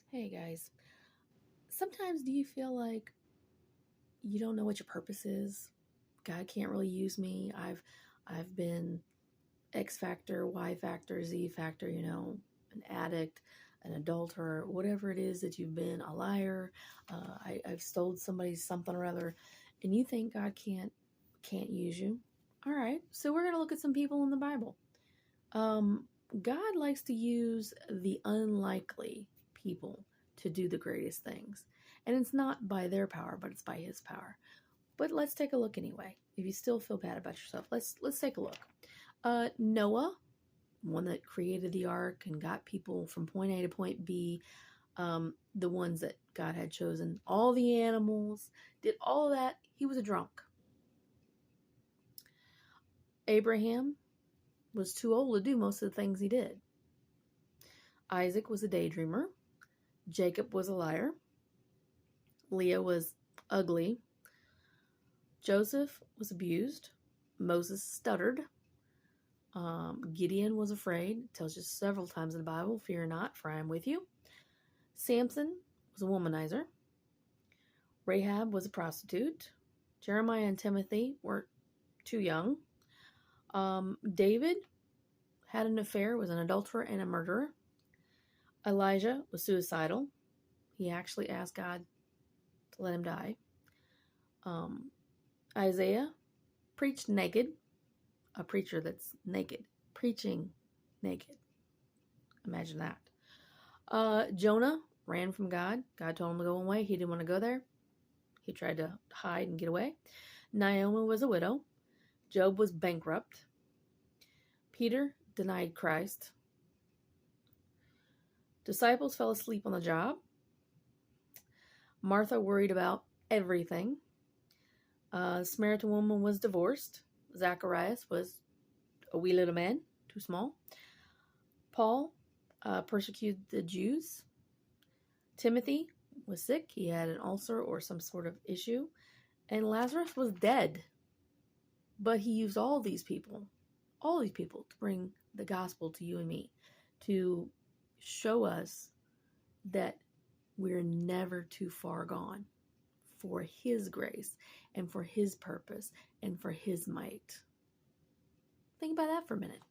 Hey guys, sometimes do you feel like you don't know what your purpose is? God can't really use me. I've been X factor, Y factor, Z factor, an addict, an adulterer, whatever it is that you've been, a liar. I've stole somebody's something or other, and you think God can't use you. All right, so we're gonna look at some people in the Bible. Um, God likes to use the unlikely people to do the greatest things. And it's not by their power, but it's by his power. But let's take a look anyway. If you still feel bad about yourself, let's take a look. Noah, one that created the ark and got people from point A to point B, the ones that God had chosen, all the animals, did all of that. He was a drunk. Abraham was too old to do most of the things he did. Isaac was a daydreamer. Jacob was a liar. Leah was ugly. Joseph was abused. Moses stuttered. Gideon was afraid. It tells you several times in the Bible, fear not, for I am with you. Samson was a womanizer. Rahab was a prostitute. Jeremiah and Timothy were too young. David had an affair, was an adulterer and a murderer. Elijah was suicidal. He actually asked God to let him die. Isaiah preached naked. A preacher that's naked, preaching naked. Imagine that. Jonah ran from God. God told him to go away. He didn't want to go there. He tried to hide and get away. Naomi was a widow. Job was bankrupt. Peter denied Christ. Disciples fell asleep on the job. Martha worried about everything. Samaritan woman was divorced. Zacharias was a wee little man, too small. Paul persecuted the Jews. Timothy was sick. He had an ulcer or some sort of issue. And Lazarus was dead. But he used all these people to bring the gospel to you and me, to show us that we're never too far gone for his grace and for his purpose and for his might. Think about that for a minute.